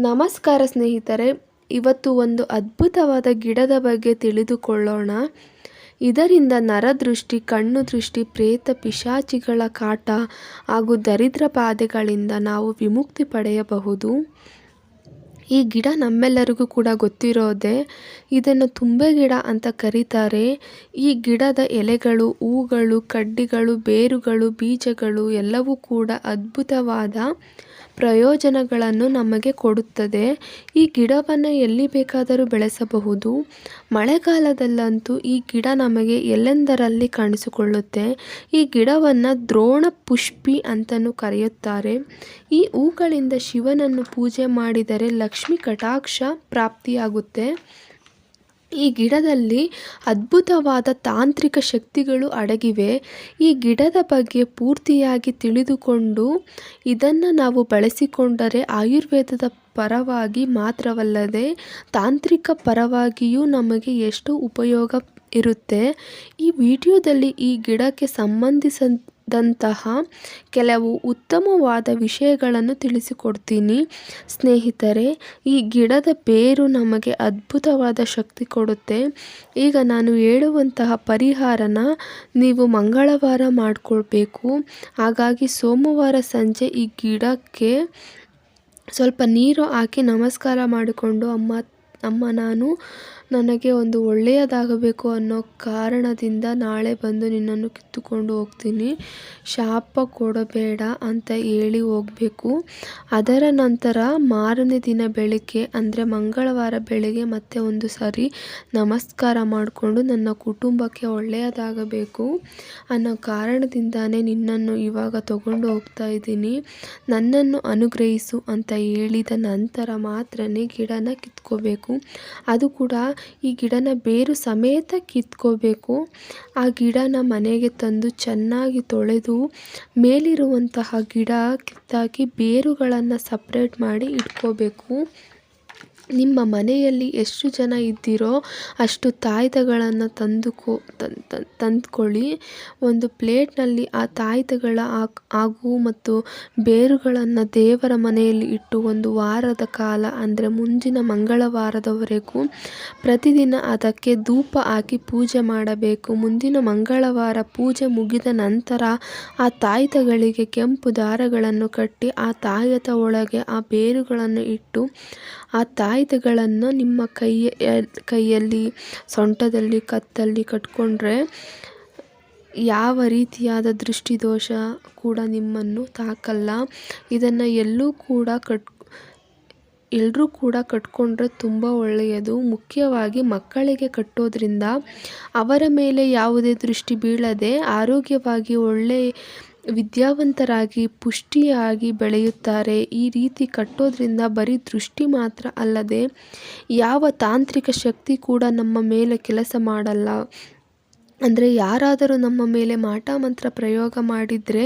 ನಮಸ್ಕಾರ ಸ್ನೇಹಿತರೆ, ಇವತ್ತು ಒಂದು ಅದ್ಭುತವಾದ ಗಿಡದ ಬಗ್ಗೆ ತಿಳಿದುಕೊಳ್ಳೋಣ. ಇದರಿಂದ ನರದೃಷ್ಟಿ, ಕಣ್ಣು ದೃಷ್ಟಿ, ಪ್ರೇತ ಪಿಶಾಚಿಗಳ ಕಾಟ ಹಾಗೂ ದರಿದ್ರ ಬಾಧೆಗಳಿಂದ ನಾವು ವಿಮುಕ್ತಿ ಪಡೆಯಬಹುದು. ಈ ಗಿಡ ನಮ್ಮೆಲ್ಲರಿಗೂ ಕೂಡ ಗೊತ್ತಿರೋದೆ. ಇದನ್ನು ತುಂಬೆ ಗಿಡ ಅಂತ ಕರೀತಾರೆ. ಈ ಗಿಡದ ಎಲೆಗಳು, ಹೂಗಳು, ಕಡ್ಡಿಗಳು, ಬೇರುಗಳು, ಬೀಜಗಳು ಎಲ್ಲವೂ ಕೂಡ ಅದ್ಭುತವಾದ ಪ್ರಯೋಜನಗಳನ್ನು ನಮಗೆ ಕೊಡುತ್ತದೆ. ಈ ಗಿಡವನ್ನು ಎಲ್ಲಿ ಬೇಕಾದರೂ ಬೆಳೆಸಬಹುದು. ಮಳೆಗಾಲದಲ್ಲಂತೂ ಈ ಗಿಡ ನಮಗೆ ಎಲ್ಲೆಂದರಲ್ಲಿ ಕಾಣಿಸಿಕೊಳ್ಳುತ್ತೆ. ಈ ಗಿಡವನ್ನು ದ್ರೋಣ ಪುಷ್ಪಿ ಅಂತಲೂ ಕರೆಯುತ್ತಾರೆ. ಈ ಹೂಗಳಿಂದ ಶಿವನನ್ನು ಪೂಜೆ ಮಾಡಿದರೆ ಲಕ್ಷ್ಮಿ ಕಟಾಕ್ಷ ಪ್ರಾಪ್ತಿಯಾಗುತ್ತೆ. ಈ ಗಿಡದಲ್ಲಿ ಅದ್ಭುತವಾದ ತಾಂತ್ರಿಕ ಶಕ್ತಿಗಳು ಅಡಗಿವೆ. ಈ ಗಿಡದ ಬಗ್ಗೆ ಪೂರ್ತಿಯಾಗಿ ತಿಳಿದುಕೊಂಡು ಇದನ್ನು ನಾವು ಬಳಸಿಕೊಂಡರೆ ಆಯುರ್ವೇದದ ಪರವಾಗಿ ಮಾತ್ರವಲ್ಲದೆ ತಾಂತ್ರಿಕ ಪರವಾಗಿಯೂ ನಮಗೆ ಎಷ್ಟು ಉಪಯೋಗ ಇರುತ್ತೆ. ಈ ವಿಡಿಯೋದಲ್ಲಿ ಈ ಗಿಡಕ್ಕೆ ಸಂಬಂಧಿಸಿದಂತಹ ಕೆಲವು ಉತ್ತಮವಾದ ವಿಷಯಗಳನ್ನು ತಿಳಿಸಿಕೊಡ್ತೀನಿ. ಸ್ನೇಹಿತರೆ, ಈ ಗಿಡದ ಬೇರು ನಮಗೆ ಅದ್ಭುತವಾದ ಶಕ್ತಿ ಕೊಡುತ್ತೆ. ಈಗ ನಾನು ಹೇಳುವಂತಹ ಪರಿಹಾರನ ನೀವು ಮಂಗಳವಾರ ಮಾಡಿಕೊಳ್ಬೇಕು. ಹಾಗಾಗಿ ಸೋಮವಾರ ಸಂಜೆ ಈ ಗಿಡಕ್ಕೆ ಸ್ವಲ್ಪ ನೀರು ಹಾಕಿ ನಮಸ್ಕಾರ ಮಾಡಿಕೊಂಡು ಅಮ್ಮ ನನಗೆ ಒಂದು ಒಳ್ಳೆಯದಾಗಬೇಕು ಅನ್ನೋ ಕಾರಣದಿಂದ ನಾಳೆ ಬಂದು ನಿನ್ನನ್ನು ಕಿತ್ತುಕೊಂಡು ಹೋಗ್ತೀನಿ, ಶಾಪ ಕೊಡಬೇಡ ಅಂತ ಹೇಳಿ ಹೋಗಬೇಕು. ಅದರ ನಂತರ ಮಾರನೇ ದಿನ ಬೆಳಿಗ್ಗೆ ಅಂದರೆ ಮಂಗಳವಾರ ಬೆಳಿಗ್ಗೆ ಮತ್ತೆ ಒಂದು ಸಾರಿ ನಮಸ್ಕಾರ ಮಾಡಿಕೊಂಡು ನನ್ನ ಕುಟುಂಬಕ್ಕೆ ಒಳ್ಳೆಯದಾಗಬೇಕು ಅನ್ನೋ ಕಾರಣದಿಂದಾನೇ ನಿನ್ನನ್ನು ಇವಾಗ ತಗೊಂಡು ಹೋಗ್ತಾ ಇದ್ದೀನಿ, ನನ್ನನ್ನು ಅನುಗ್ರಹಿಸು ಅಂತ ಹೇಳಿದ ನಂತರ ಮಾತ್ರನೇ ಗಿಡನ ಕಿತ್ಕೋಬೇಕು. ಅದು ಕೂಡ ಈ ಗಿಡನ ಬೇರು ಸಮೇತ ಕಿತ್ಕೋಬೇಕು. ಆ ಗಿಡನ ಮನೆಗೆ ತಂದು ಚೆನ್ನಾಗಿ ತೊಳೆದು ಮೇಲಿರುವಂತಹ ಗಿಡ ಕಿತ್ತಾಕಿ ಬೇರುಗಳನ್ನು ಸಪ್ರೇಟ್ ಮಾಡಿ ಇಟ್ಕೋಬೇಕು. ನಿಮ್ಮ ಮನೆಯಲ್ಲಿ ಎಷ್ಟು ಜನ ಇದ್ದೀರೋ ಅಷ್ಟು ತಾಯ್ತಗಳನ್ನು ತಂದುಕೊಳ್ಳಿ. ಒಂದು ಪ್ಲೇಟ್ನಲ್ಲಿ ಆ ತಾಯ್ತಗಳ ಹಾಗೂ ಮತ್ತು ಬೇರುಗಳನ್ನು ದೇವರ ಮನೆಯಲ್ಲಿ ಇಟ್ಟು ಒಂದು ವಾರದ ಕಾಲ ಅಂದರೆ ಮುಂದಿನ ಮಂಗಳವಾರದವರೆಗೂ ಪ್ರತಿದಿನ ಅದಕ್ಕೆ ಧೂಪ ಹಾಕಿ ಪೂಜೆ ಮಾಡಬೇಕು. ಮುಂದಿನ ಮಂಗಳವಾರ ಪೂಜೆ ಮುಗಿದ ನಂತರ ಆ ತಾಯ್ತಗಳಿಗೆ ಕೆಂಪು ದಾರಗಳನ್ನು ಕಟ್ಟಿ ಆ ತಾಯತ ಒಳಗೆ ಆ ಬೇರುಗಳನ್ನು ಇಟ್ಟು ಆ ತಾಯ್ತಗಳನ್ನು ನಿಮ್ಮ ಕೈಯಲ್ಲಿ, ಸೊಂಟದಲ್ಲಿ, ಕತ್ತಲ್ಲಿ ಕಟ್ಕೊಂಡ್ರೆ ಯಾವ ರೀತಿಯಾದ ದೃಷ್ಟಿದೋಷ ಕೂಡ ನಿಮ್ಮನ್ನು ತಾಕಲ್ಲ. ಇದನ್ನು ಎಲ್ಲರೂ ಕೂಡ ಕಟ್ಕೊಂಡ್ರೆ ತುಂಬ ಒಳ್ಳೆಯದು. ಮುಖ್ಯವಾಗಿ ಮಕ್ಕಳಿಗೆ ಕಟ್ಟೋದ್ರಿಂದ ಅವರ ಮೇಲೆ ಯಾವುದೇ ದೃಷ್ಟಿ ಬೀಳದೆ ಆರೋಗ್ಯವಾಗಿ ಒಳ್ಳೆಯ ವಿದ್ಯಾವಂತರಾಗಿ ಪುಷ್ಟಿಯಾಗಿ ಬೆಳೆಯುತ್ತಾರೆ. ಈ ರೀತಿ ಕಟ್ಟೋದ್ರಿಂದ ಬರೀ ದೃಷ್ಟಿ ಮಾತ್ರ ಅಲ್ಲದೆ ಯಾವ ತಾಂತ್ರಿಕ ಶಕ್ತಿ ಕೂಡ ನಮ್ಮ ಮೇಲೆ ಕೆಲಸ ಮಾಡಲ್ಲ. ಅಂದರೆ ಯಾರಾದರೂ ನಮ್ಮ ಮೇಲೆ ಮಾಟ ಮಂತ್ರ ಪ್ರಯೋಗ ಮಾಡಿದರೆ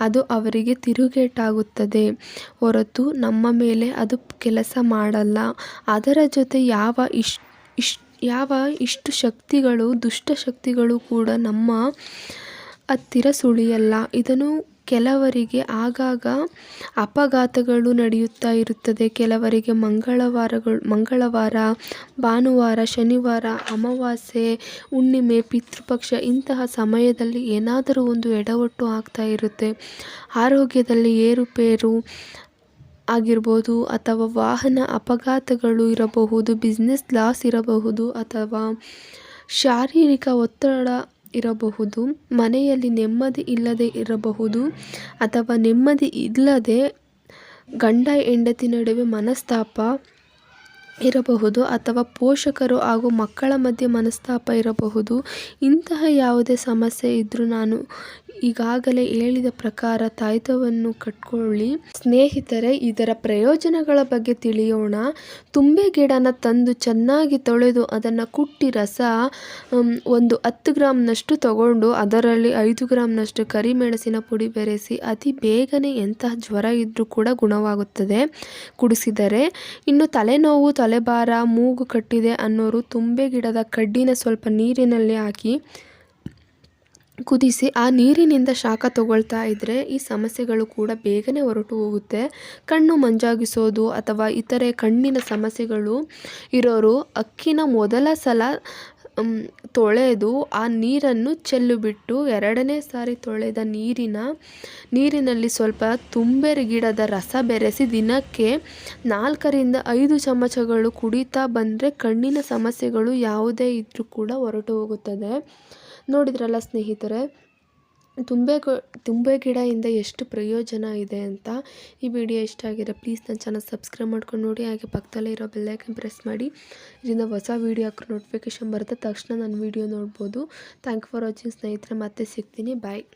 ಅದು ಅವರಿಗೆ ತಿರುಗೇಟಾಗುತ್ತದೆ ಹೊರತು ನಮ್ಮ ಮೇಲೆ ಅದು ಕೆಲಸ ಮಾಡಲ್ಲ. ಅದರ ಜೊತೆ ಇಷ್ಟು ಶಕ್ತಿಗಳು, ದುಷ್ಟಶಕ್ತಿಗಳು ಕೂಡ ನಮ್ಮ ಹತ್ತಿರ ಸುಳಿಯಲ್ಲ. ಇದನ್ನು ಕೆಲವರಿಗೆ ಆಗಾಗ ಅಪಘಾತಗಳು ನಡೆಯುತ್ತಾ ಇರುತ್ತದೆ. ಕೆಲವರಿಗೆ ಮಂಗಳವಾರ, ಭಾನುವಾರ, ಶನಿವಾರ, ಅಮಾವಾಸ್ಯೆ, ಹುಣ್ಣಿಮೆ, ಪಿತೃಪಕ್ಷ ಇಂತಹ ಸಮಯದಲ್ಲಿ ಏನಾದರೂ ಒಂದು ಎಡವಟ್ಟು ಆಗ್ತಾ ಇರುತ್ತೆ. ಆರೋಗ್ಯದಲ್ಲಿ ಏರುಪೇರು ಆಗಿರ್ಬೋದು, ಅಥವಾ ವಾಹನ ಅಪಘಾತಗಳು ಇರಬಹುದು, ಬಿಸ್ನೆಸ್ ಲಾಸ್ ಇರಬಹುದು, ಅಥವಾ ಶಾರೀರಿಕ ಒತ್ತಡ ಇರಬಹುದು, ಮನೆಯಲ್ಲಿ ನೆಮ್ಮದಿ ಇಲ್ಲದೆ ಇರಬಹುದು, ಅಥವಾ ನೆಮ್ಮದಿ ಇಲ್ಲದೆ ಗಂಡ ಹೆಂಡತಿ ನಡುವೆ ಮನಸ್ತಾಪ ಇರಬಹುದು, ಅಥವಾ ಪೋಷಕರು ಹಾಗೂ ಮಕ್ಕಳ ಮಧ್ಯೆ ಮನಸ್ತಾಪ ಇರಬಹುದು. ಇಂತಹ ಯಾವುದೇ ಸಮಸ್ಯೆ ಇದ್ದರೂ ನಾನು ಈಗಾಗಲೇ ಹೇಳಿದ ಪ್ರಕಾರ ತಾಯ್ತವನ್ನು ಕಟ್ಕೊಳ್ಳಿ. ಸ್ನೇಹಿತರೆ, ಇದರ ಪ್ರಯೋಜನಗಳ ಬಗ್ಗೆ ತಿಳಿಯೋಣ. ತುಂಬೆ ಗಿಡನ ತಂದು ಚೆನ್ನಾಗಿ ತೊಳೆದು ಅದನ್ನು ಕುಟ್ಟಿ ರಸ ಒಂದು 10 ಗ್ರಾಮ್ನಷ್ಟು ತಗೊಂಡು ಅದರಲ್ಲಿ 5 ಗ್ರಾಮ್ನಷ್ಟು ಕರಿಮೆಣಸಿನ ಪುಡಿ ಬೆರೆಸಿ ಅತಿ ಬೇಗನೆ ಎಂತಹ ಜ್ವರ ಇದ್ದರೂ ಕೂಡ ಗುಣವಾಗುತ್ತದೆ ಕುಡಿಸಿದರೆ. ಇನ್ನು ತಲೆನೋವು, ತಲೆಭಾರ, ಮೂಗು ಕಟ್ಟಿದೆ ಅನ್ನೋರು ತುಂಬೆ ಗಿಡದ ಕಡ್ಡಿನ ಸ್ವಲ್ಪ ನೀರಿನಲ್ಲಿ ಹಾಕಿ ಕುದಿಸಿ ಆ ನೀರಿನಿಂದ ಶಾಖ ತಗೊಳ್ತಾ ಇದ್ದರೆ ಈ ಸಮಸ್ಯೆಗಳು ಕೂಡ ಬೇಗನೆ ಹೊರಟು ಹೋಗುತ್ತೆ. ಕಣ್ಣು ಮಂಜಾಗಿಸೋದು ಅಥವಾ ಇತರೆ ಕಣ್ಣಿನ ಸಮಸ್ಯೆಗಳು ಇರೋರು ಅಕ್ಕಿನ ಮೊದಲ ಸಲ ತೊಳೆದು ಆ ನೀರನ್ನು ಚೆಲ್ಲಿಬಿಟ್ಟು 2ನೇ ಸಾರಿ ತೊಳೆದ ನೀರಿನಲ್ಲಿ ಸ್ವಲ್ಪ ತುಂಬೆ ಗಿಡದ ರಸ ಬೆರೆಸಿ ದಿನಕ್ಕೆ 4ರಿಂದ 5 ಚಮಚಗಳು ಕುಡಿತಾ ಬಂದರೆ ಕಣ್ಣಿನ ಸಮಸ್ಯೆಗಳು ಯಾವುದೇ ಇದ್ದರೂ ಕೂಡ ಹೊರಟು ಹೋಗುತ್ತದೆ. ನೋಡಿದ್ರಲ್ಲ ಸ್ನೇಹಿತರೆ, ತುಂಬೆ ಗಿಡದಿಂದ ಎಷ್ಟು ಪ್ರಯೋಜನ ಇದೆ ಅಂತ. ಈ ವಿಡಿಯೋ ಇಷ್ಟ ಆಗಿದೆ ಪ್ಲೀಸ್ ನನ್ನ ಚಾನಲ್ ಸಬ್ಸ್ಕ್ರೈಬ್ ಮಾಡ್ಕೊಂಡು ನೋಡಿ, ಹಾಗೆ ಪಕ್ಕದಲ್ಲೇ ಇರೋ ಬೆಲ್ಲೈಕನ್ ಪ್ರೆಸ್ ಮಾಡಿ. ಇದರಿಂದ ಹೊಸ ವೀಡಿಯೋ ಹಾಕೋ ನೋಟಿಫಿಕೇಷನ್ ಬರುತ್ತೆ, ತಕ್ಷಣ ನನ್ನ ವೀಡಿಯೋ ನೋಡ್ಬೋದು. ಥ್ಯಾಂಕ್ ಫಾರ್ ವಾಚಿಂಗ್ ಸ್ನೇಹಿತರೆ, ಮತ್ತೆ ಸಿಗ್ತೀನಿ, ಬಾಯ್.